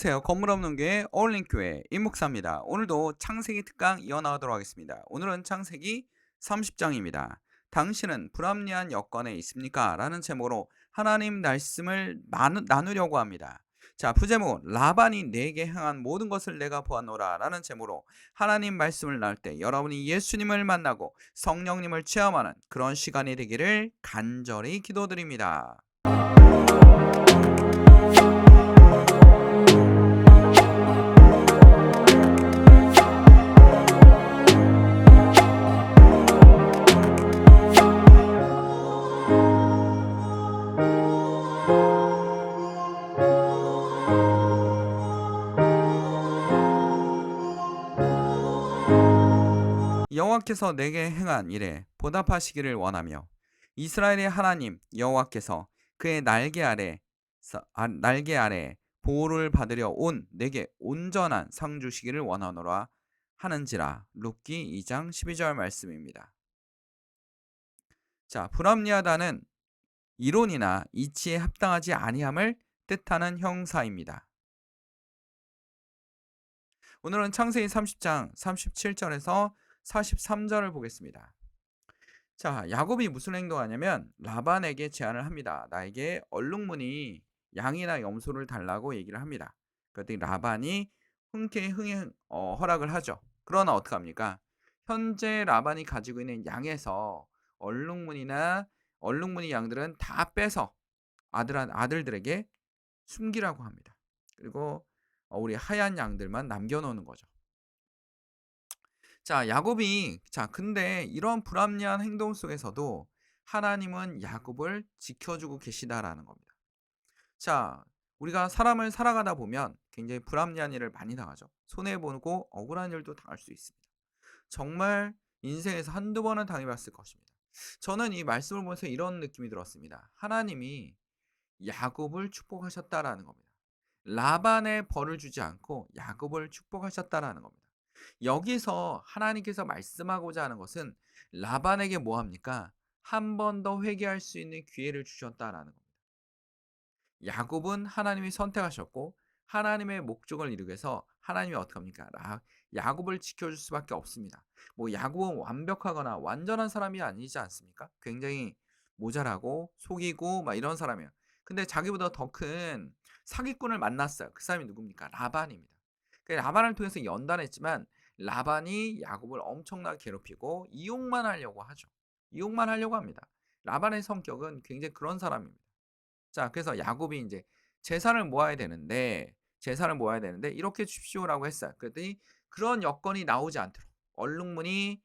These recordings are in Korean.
안녕하세요. 건물 없는 교회 어울림교회 임목사입니다. 오늘도 창세기 특강 이어나가도록 하겠습니다. 오늘은 창세기 30장입니다. 당신은 불합리한 여건에 있습니까? 라는 제목으로 하나님 말씀을 나누려고 합니다. 자, 부제목 라반이 내게 행한 모든 것을 내가 보았노라 라는 제목으로 하나님 말씀을 나눌 때 여러분이 예수님을 만나고 성령님을 체험하는 그런 시간이 되기를 간절히 기도드립니다. 여호와께서 내게 행한 일에 보답하시기를 원하며 이스라엘의 하나님 여호와께서 그의 날개 아래 보호를 받으려 온 내게 온전한 상 주시기를 원하노라 하는지라. 룻기 2장 12절 말씀입니다. 자, 불합리하다는 이론이나 이치에 합당하지 아니함을 뜻하는 형사입니다. 오늘은 창세기 30장 37절에서 43절을 보겠습니다. 자, 야곱이 무슨 행동하냐면 라반에게 제안을 합니다. 나에게 얼룩무늬 양이나 염소를 달라고 얘기를 합니다. 그랬더니 라반이 흔쾌히 허락을 하죠. 그러나 어떡합니까? 현재 라반이 가지고 있는 양에서 얼룩무늬 양들은 다 빼서 아들들에게 숨기라고 합니다. 그리고 우리 하얀 양들만 남겨놓는 거죠. 자, 근데 이런 불합리한 행동 속에서도 하나님은 야곱을 지켜주고 계시다라는 겁니다. 자, 우리가 사람을 살아가다 보면 굉장히 불합리한 일을 많이 당하죠. 손해보고 억울한 일도 당할 수 있습니다. 정말 인생에서 한두 번은 당해봤을 것입니다. 저는 이 말씀을 보면서 이런 느낌이 들었습니다. 하나님이 야곱을 축복하셨다라는 겁니다. 라반의 벌을 주지 않고 야곱을 축복하셨다라는 겁니다. 여기서 하나님께서 말씀하고자 하는 것은 라반에게 뭐 합니까? 한 번 더 회개할 수 있는 기회를 주셨다라는 겁니다. 야곱은 하나님이 선택하셨고 하나님의 목적을 이루기 위해서 하나님이 어떻게 합니까? 야곱을 지켜줄 수밖에 없습니다. 뭐 야곱은 완벽하거나 완전한 사람이 아니지 않습니까? 굉장히 모자라고 속이고 막 이런 사람이에요. 근데 자기보다 더 큰 사기꾼을 만났어요. 그 사람이 누굽니까? 라반입니다. 라반을 통해서 연단했지만 라반이 야곱을 엄청나게 괴롭히고 이용만 하려고 하죠. 이용만 하려고 합니다. 라반의 성격은 굉장히 그런 사람입니다. 자, 그래서 야곱이 이제 재산을 모아야 되는데 이렇게 주십시오라고 했어요. 그랬더니 그런 여건이 나오지 않도록 얼룩무늬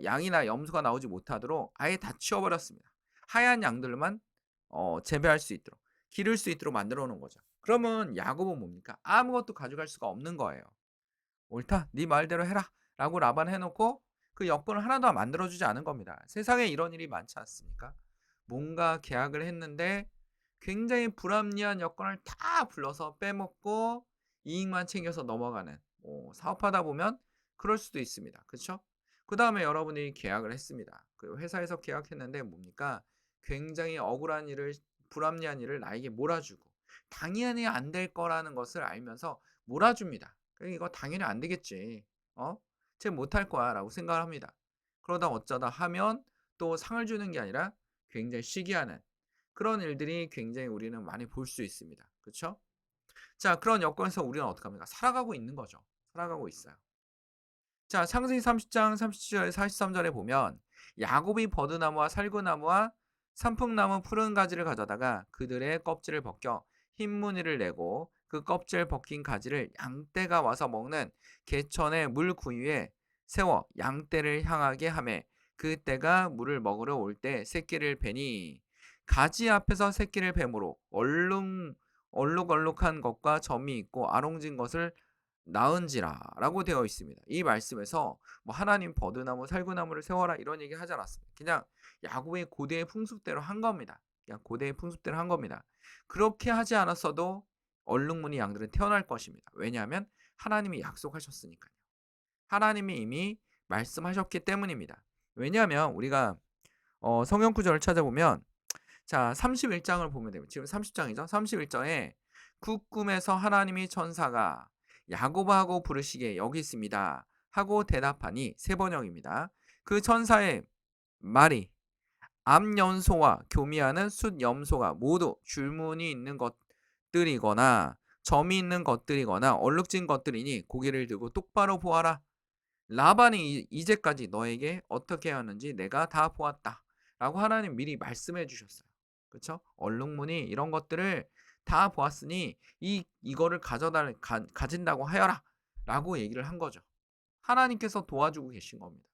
양이나 염소가 나오지 못하도록 아예 다 치워버렸습니다. 하얀 양들만 재배할 수 있도록 기를 수 있도록 만들어 놓은 거죠. 그러면 야곱은 뭡니까? 아무것도 가져갈 수가 없는 거예요. 옳다, 네 말대로 해라 라고 라반 해놓고 그 여건을 하나도 만들어주지 않은 겁니다. 세상에 이런 일이 많지 않습니까? 뭔가 계약을 했는데 굉장히 불합리한 여건을 다 불러서 빼먹고 이익만 챙겨서 넘어가는, 사업하다 보면 그럴 수도 있습니다. 그렇죠? 그 다음에 여러분이 계약을 했습니다. 그리고 회사에서 계약했는데 뭡니까? 굉장히 불합리한 일을 나에게 몰아주고 당연히 안 될 거라는 것을 알면서 몰아줍니다. 이거 당연히 안 되겠지. 쟤 못할 거야 라고 생각을 합니다. 그러다 어쩌다 하면 또 상을 주는 게 아니라 굉장히 시기하는 그런 일들이 굉장히 우리는 많이 볼 수 있습니다. 그렇죠? 자, 그런 여건에서 우리는 어떻게 합니까? 살아가고 있는 거죠. 살아가고 있어요. 자, 창세기 30장 37절 43절에 보면 야곱이 버드나무와 살구나무와 산풍나무 푸른 가지를 가져다가 그들의 껍질을 벗겨 흰 무늬를 내고 그 껍질 벗긴 가지를 양떼가 와서 먹는 개천의 물 구유에 세워 양떼를 향하게 하매 그 떼가 물을 먹으러 올 때 새끼를 베니 가지 앞에서 새끼를 뱀으로 얼룩얼룩한 것과 점이 있고 아롱진 것을 나은지라 라고 되어 있습니다. 이 말씀에서 뭐 하나님 버드나무 살구나무를 세워라 이런 얘기 하지 않았습니다. 그냥 야곱의 고대의 풍습대로 한 겁니다. 그냥 고대의 풍습대로 한 겁니다. 그렇게 하지 않았어도 얼룩무늬 양들은 태어날 것입니다. 왜냐하면 하나님이 약속하셨으니까요. 하나님이 이미 말씀하셨기 때문입니다. 왜냐하면 우리가 성경 구절을 찾아보면 자 31장을 보면 됩니다. 지금 30장이죠. 31장에 그 꿈에서 하나님이 천사가 야곱하고 부르시게 여기 있습니다 하고 대답하니 세 번역입니다. 그 천사의 말이 암염소와 교미하는 숫염소가 모두 줄무늬 있는 것들이거나 점이 있는 것들이거나 얼룩진 것들이니 고개를 들고 똑바로 보아라. 라반이 이제까지 너에게 어떻게 하는지 내가 다 보았다 라고 하나님 미리 말씀해 주셨어요. 그렇죠? 얼룩무늬 이런 것들을 다 보았으니 이거를 가진다고 하여라 라고 얘기를 한 거죠. 하나님께서 도와주고 계신 겁니다.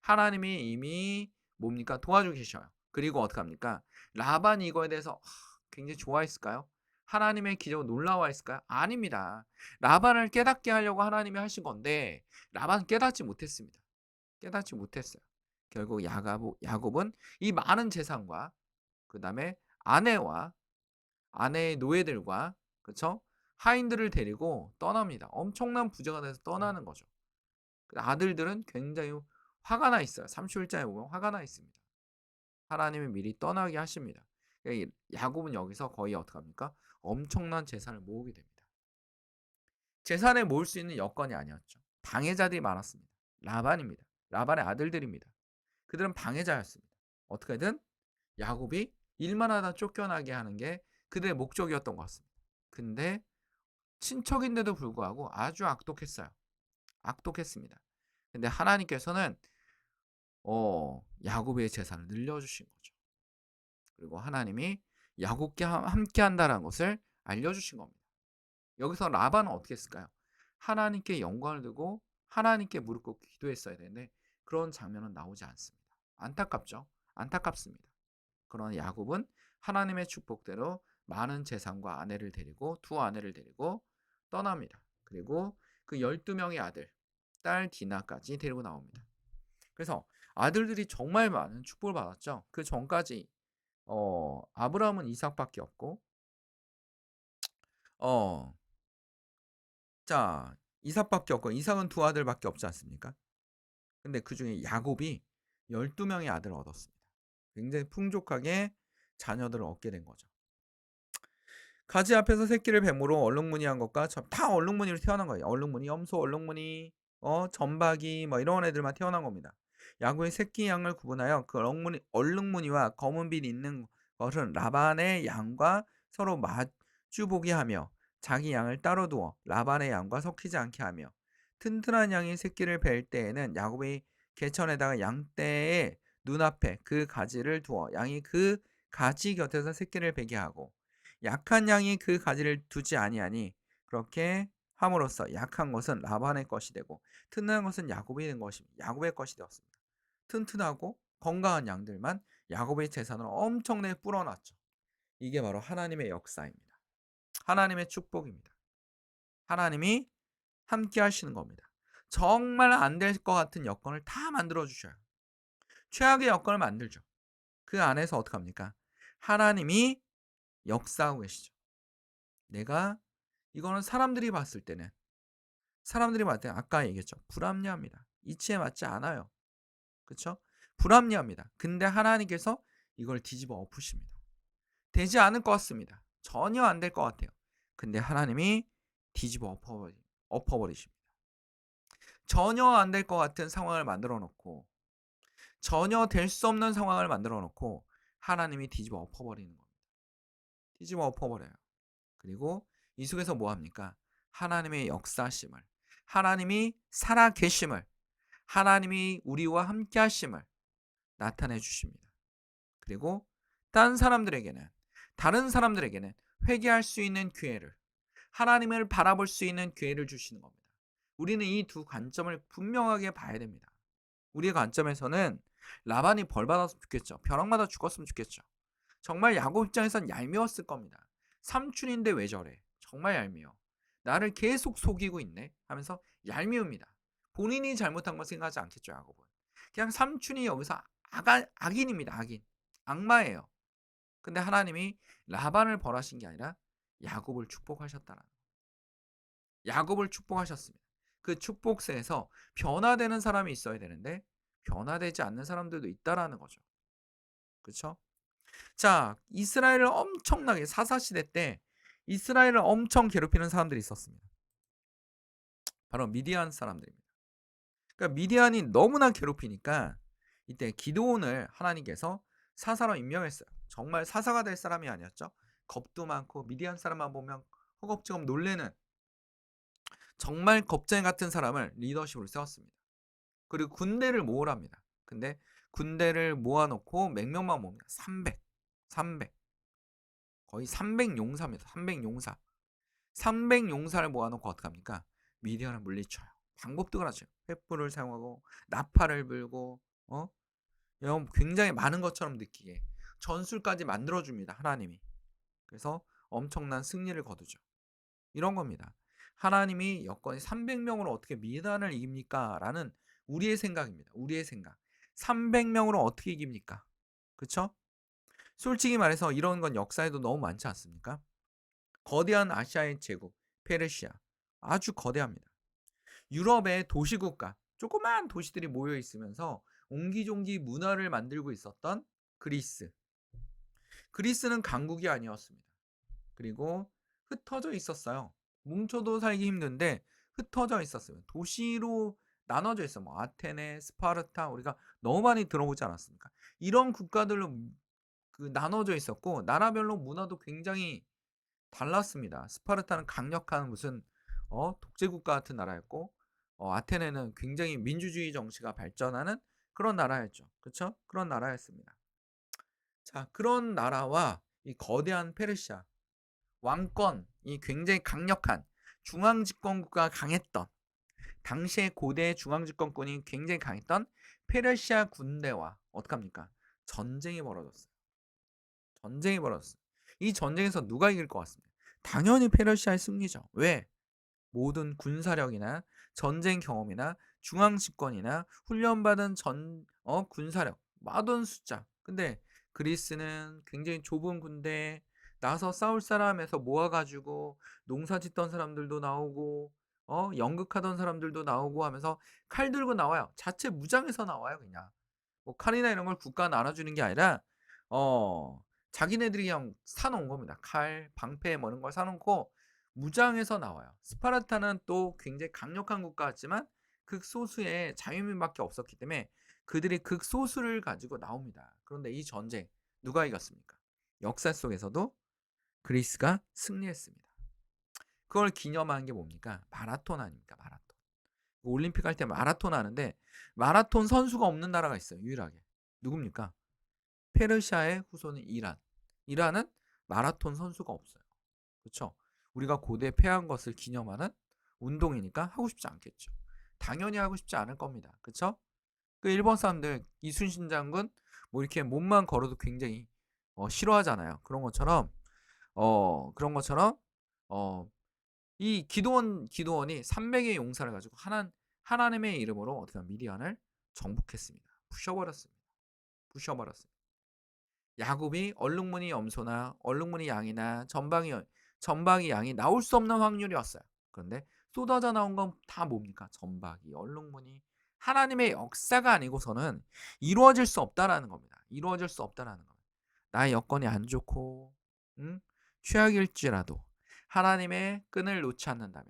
하나님이 이미 뭡니까? 도와주고 계셔요. 그리고 어떡합니까? 라반이 이거에 대해서 굉장히 좋아했을까요? 하나님의 기적을 놀라워했을까요? 아닙니다. 라반을 깨닫게 하려고 하나님이 하신 건데 라반은 깨닫지 못했습니다. 깨닫지 못했어요. 결국 야곱은 이 많은 재산과 그 다음에 아내와 아내의 노예들과 그쵸? 하인들을 데리고 떠납니다. 엄청난 부자가 돼서 떠나는 거죠. 아들들은 굉장히 화가 나 있어요. 31장에 보면 화가 나 있습니다. 하나님이 미리 떠나게 하십니다. 그러니까 야곱은 여기서 거의 어떡합니까? 엄청난 재산을 모으게 됩니다. 재산을 모을 수 있는 여건이 아니었죠. 방해자들이 많았습니다. 라반입니다. 라반의 아들들입니다. 그들은 방해자였습니다. 어떻게든 야곱이 일만 하다 쫓겨나게 하는 게 그들의 목적이었던 것 같습니다. 근데 친척인데도 불구하고 아주 악독했어요. 악독했습니다. 근데 하나님께서는 야곱의 재산을 늘려주신 거죠. 그리고 하나님이 야곱과 함께 한다는 것을 알려주신 겁니다. 여기서 라반은 어떻게 했을까요? 하나님께 영광을 두고 하나님께 무릎 꿇고 기도했어야 되는데 그런 장면은 나오지 않습니다. 안타깝죠? 안타깝습니다. 그러나 야곱은 하나님의 축복대로 많은 재산과 아내를 데리고 두 아내를 데리고 떠납니다. 그리고 그 12명의 아들, 딸 디나까지 데리고 나옵니다. 그래서 아들들이 정말 많은 축복을 받았죠. 그 전까지 아브라함은 이삭밖에 없고 어, 자, 이삭밖에 없고 이삭은 두 아들밖에 없지 않습니까? 근데 그중에 야곱이 12명의 아들을 얻었습니다. 굉장히 풍족하게 자녀들을 얻게 된 거죠. 가지 앞에서 새끼를 뱀으로 얼룩무늬한 것과 다 얼룩무늬로 태어난 거예요. 얼룩무늬, 염소, 얼룩무늬, 점박이 뭐 이런 애들만 태어난 겁니다. 야곱의 새끼 양을 구분하여 그 얼룩무늬와 검은빛 있는 것은 라반의 양과 서로 마주보게 하며 자기 양을 따로 두어 라반의 양과 섞이지 않게 하며 튼튼한 양이 새끼를 뵐 때에는 야곱의 개천에다가 양떼의 눈앞에 그 가지를 두어 양이 그 가지 곁에서 새끼를 베게 하고 약한 양이 그 가지를 두지 아니하니 그렇게 함으로써 약한 것은 라반의 것이 되고 튼튼한 것은 야곱의 것이 되었습니다. 튼튼하고 건강한 양들만 야곱의 재산으로 엄청나게 불어났죠. 이게 바로 하나님의 역사입니다. 하나님의 축복입니다. 하나님이 함께 하시는 겁니다. 정말 안 될 것 같은 여건을 다 만들어 주셔요. 최악의 여건을 만들죠. 그 안에서 어떡합니까? 하나님이 역사하고 계시죠. 내가 이거는 사람들이 봤을 때는 아까 얘기했죠. 불합리합니다. 이치에 맞지 않아요. 그렇죠? 불합리합니다. 근데 하나님께서 이걸 뒤집어 엎으십니다. 되지 않을 것 같습니다. 전혀 안 될 것 같아요. 근데 하나님이 뒤집어 엎어버리십니다. 전혀 안 될 것 같은 상황을 만들어 놓고 전혀 될 수 없는 상황을 만들어 놓고 하나님이 뒤집어 엎어버리는 겁니다. 뒤집어 엎어버려요. 그리고 이 속에서 뭐 합니까? 하나님의 역사심을, 하나님이 살아 계심을, 하나님이 우리와 함께 하심을 나타내 주십니다. 그리고 다른 사람들에게는 회개할 수 있는 기회를, 하나님을 바라볼 수 있는 기회를 주시는 겁니다. 우리는 이 두 관점을 분명하게 봐야 됩니다. 우리의 관점에서는 라반이 벌 받았으면 좋겠죠. 벼락 맞아 죽었으면 좋겠죠. 정말 야곱 입장에선 얄미웠을 겁니다. 삼촌인데 왜 저래? 정말 얄미워. 나를 계속 속이고 있네 하면서 얄미웁니다. 본인이 잘못한 걸 생각하지 않겠죠, 야곱은. 그냥 삼촌이 여기서 악인입니다. 악인. 악마예요. 근데 하나님이 라반을 벌하신 게 아니라 야곱을 축복하셨다는 거예요. 야곱을 축복하셨습니다. 그 축복세에서 변화되는 사람이 있어야 되는데 변화되지 않는 사람들도 있다라는 거죠. 그렇죠? 자, 이스라엘을 엄청나게 사사시대 때 이스라엘을 엄청 괴롭히는 사람들이 있었습니다. 바로 미디안 사람들입니다. 그러니까 미디안이 너무나 괴롭히니까 이때 기드온을 하나님께서 사사로 임명했어요. 정말 사사가 될 사람이 아니었죠. 겁도 많고 미디안 사람만 보면 허겁지겁 놀래는 정말 겁쟁이 같은 사람을 리더십으로 세웠습니다. 그리고 군대를 모으랍니다. 근데 군대를 모아놓고 몇 명만 모읍니다. 300. 거의 300 용사입니다. 300 용사. 300 용사를 모아놓고 어떡합니까? 미디안을 물리쳐요. 방법도 그렇죠. 횃불을 사용하고 나팔을 불고 굉장히 많은 것처럼 느끼게 전술까지 만들어줍니다. 하나님이. 그래서 엄청난 승리를 거두죠. 이런 겁니다. 하나님이 여건이 300명으로 어떻게 미디안을 이깁니까? 라는 우리의 생각입니다. 우리의 생각. 300명으로 어떻게 이깁니까? 그쵸? 솔직히 말해서 이런 건 역사에도 너무 많지 않습니까? 거대한 아시아의 제국, 페르시아. 아주 거대합니다. 유럽의 도시국가, 조그만 도시들이 모여 있으면서 옹기종기 문화를 만들고 있었던 그리스. 그리스는 강국이 아니었습니다. 그리고 흩어져 있었어요. 뭉쳐도 살기 힘든데 흩어져 있었어요. 도시로 나눠져 있어. 뭐 아테네, 스파르타 우리가 너무 많이 들어보지 않았습니까? 이런 국가들로 나눠져 있었고 나라별로 문화도 굉장히 달랐습니다. 스파르타는 강력한 무슨 독재국가 같은 나라였고 아테네는 굉장히 민주주의 정치가 발전하는 그런 나라였죠. 그렇죠? 그런 나라였습니다. 자, 그런 나라와 이 거대한 페르시아 왕권이 굉장히 강력한 중앙집권국가 강했던 당시의 고대 중앙집권권이 굉장히 강했던 페르시아 군대와 어떡합니까? 전쟁이 벌어졌어요. 전쟁이 벌어졌어요. 이 전쟁에서 누가 이길 것 같습니다. 당연히 페르시아의 승리죠. 왜? 모든 군사력이나 전쟁 경험이나 중앙 집권이나 훈련받은 군사력, 모든 숫자. 근데 그리스는 굉장히 좁은 군대에 나서 싸울 사람에서 모아가지고 농사 짓던 사람들도 나오고 연극하던 사람들도 나오고 하면서 칼 들고 나와요. 자체 무장해서 나와요, 그냥. 뭐 칼이나 이런 걸 국가가 나눠주는 게 아니라 자기네들이 그냥 사놓은 겁니다. 칼, 방패 뭐 이런 걸 사놓고 무장해서 나와요. 스파르타는 또 굉장히 강력한 국가였지만 극소수의 자유민밖에 없었기 때문에 그들이 극소수를 가지고 나옵니다. 그런데 이 전쟁 누가 이겼습니까? 역사 속에서도 그리스가 승리했습니다. 그걸 기념한 게 뭡니까? 마라톤 아닙니까? 마라톤. 올림픽 할 때 마라톤 하는데 마라톤 선수가 없는 나라가 있어요. 유일하게. 누굽니까? 페르시아의 후손인 이란. 이란은 마라톤 선수가 없어요. 그렇죠? 우리가 고대 패한 것을 기념하는 운동이니까 하고 싶지 않겠죠. 당연히 하고 싶지 않을 겁니다. 그렇죠? 그 일본 사람들 이순신 장군 뭐 이렇게 몸만 걸어도 굉장히 싫어하잖아요. 그런 것처럼 어, 이 기도원이 300의 용사를 가지고 하나님의 이름으로 어떻게 미디안을 정복했습니다. 부셔버렸습니다. 부셔버렸습니다. 야곱이 얼룩무늬 염소나 얼룩무늬 양이나 전박이 양이 나올 수 없는 확률이었어요. 그런데 쏟아져 나온 건 다 뭡니까? 전박이, 얼룩무늬. 하나님의 역사가 아니고서는 이루어질 수 없다라는 겁니다. 이루어질 수 없다라는 겁니다. 나의 여건이 안 좋고 최악일지라도 하나님의 끈을 놓지 않는다면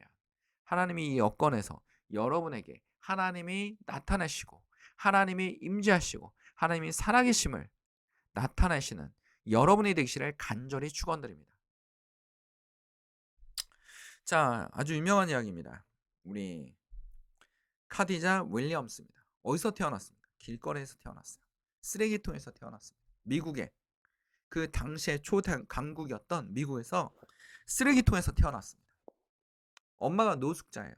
하나님이 이 여건에서 여러분에게 하나님이 나타내시고 하나님이 임재하시고 하나님이 살아계심을 나타내시는 여러분이 되시를 간절히 축원드립니다. 자, 아주 유명한 이야기입니다. 우리 카디자 윌리엄스입니다. 어디서 태어났습니까? 길거리에서 태어났어요. 쓰레기통에서 태어났습니다. 미국의 그 당시의 초강국이었던 미국에서 쓰레기통에서 태어났습니다. 엄마가 노숙자예요.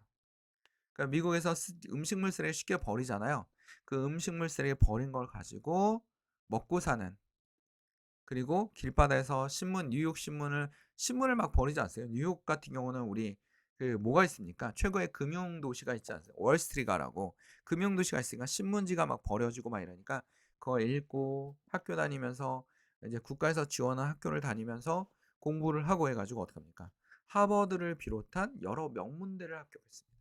그러니까 미국에서 음식물 쓰레기 쉽게 버리잖아요. 그 음식물 쓰레기 버린 걸 가지고 먹고 사는 그리고 길바닥에서 뉴욕 신문을 막 버리지 않았어요. 뉴욕 같은 경우는 우리 뭐가 있습니까? 최고의 금융 도시가 있지 않습니까? 월스트리트라고 금융 도시가 있으니까 신문지가 막 버려지고 막 이러니까 그걸 읽고 학교 다니면서 이제 국가에서 지원한 학교를 다니면서 공부를 하고 해가지고 어떡합니까? 하버드를 비롯한 여러 명문대를 합격했습니다.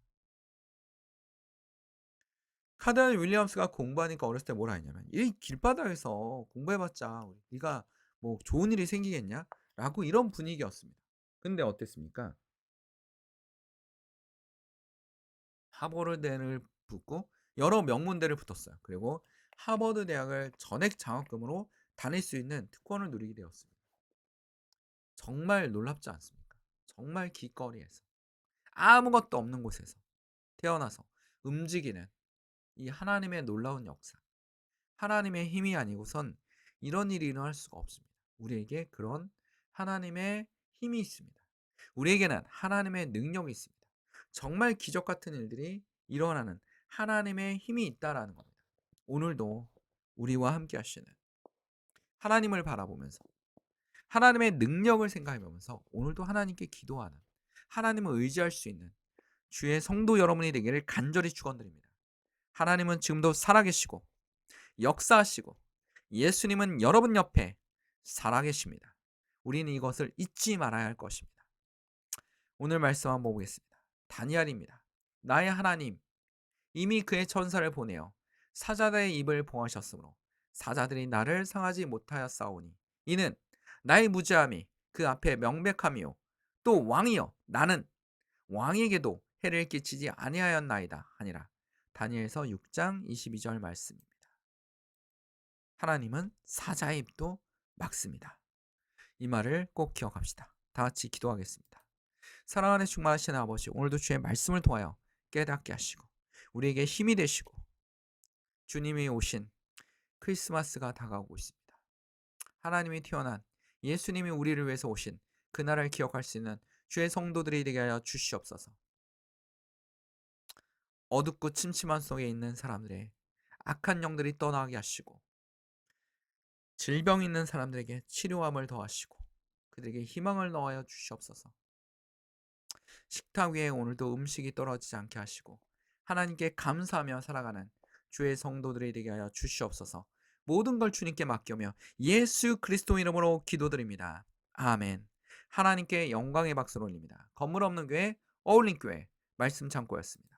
카든 윌리엄스가 공부하니까 어렸을 때 뭐라 했냐면 이 길바닥에서 공부해봤자 네가 뭐 좋은 일이 생기겠냐? 라고 이런 분위기였습니다. 근데 어땠습니까? 하버드대를 붙고 여러 명문대를 붙었어요. 그리고 하버드 대학을 전액 장학금으로 다닐 수 있는 특권을 누리게 되었습니다. 정말 놀랍지 않습니까? 정말 길거리에서 아무것도 없는 곳에서 태어나서 움직이는 이 하나님의 놀라운 역사. 하나님의 힘이 아니고선 이런 일이 일어날 수가 없습니다. 우리에게 그런 하나님의 힘이 있습니다. 우리에게는 하나님의 능력이 있습니다. 정말 기적 같은 일들이 일어나는 하나님의 힘이 있다라는 겁니다. 오늘도 우리와 함께 하시는 하나님을 바라보면서 하나님의 능력을 생각해보면서 오늘도 하나님께 기도하는 하나님을 의지할 수 있는 주의 성도 여러분이 되기를 간절히 축원드립니다. 하나님은 지금도 살아계시고 역사하시고 예수님은 여러분 옆에 살아계십니다. 우리는 이것을 잊지 말아야 할 것입니다. 오늘 말씀 한번 보겠습니다. 다니엘입니다. 나의 하나님 이미 그의 천사를 보내어 사자들의 입을 봉하셨으므로 사자들이 나를 상하지 못하였사오니 이는 나의 무죄함이 그 앞에 명백함이요 또 왕이여 나는 왕에게도 해를 끼치지 아니하였나이다 하니라. 다니엘서 6장 22절 말씀입니다. 하나님은 사자의 입도 막습니다. 이 말을 꼭 기억합시다. 다 같이 기도하겠습니다. 사랑하는 충만하신 아버지, 오늘도 주의 말씀을 통하여 깨닫게 하시고 우리에게 힘이 되시고 주님이 오신 크리스마스가 다가오고 있습니다. 하나님이 태어난 예수님이 우리를 위해서 오신 그날을 기억할 수 있는 주의 성도들이 되게 하여 주시옵소서. 어둡고 침침한 속에 있는 사람들의 악한 영들이 떠나게 하시고 질병 있는 사람들에게 치료함을 더하시고 그들에게 희망을 넣어 주시옵소서. 식탁 위에 오늘도 음식이 떨어지지 않게 하시고 하나님께 감사하며 살아가는 주의 성도들이 되게 하여 주시옵소서. 모든 걸 주님께 맡기며 예수 그리스도 이름으로 기도드립니다. 아멘. 하나님께 영광의 박수를 올립니다. 건물 없는 교회 어울림 교회 말씀 창고였습니다.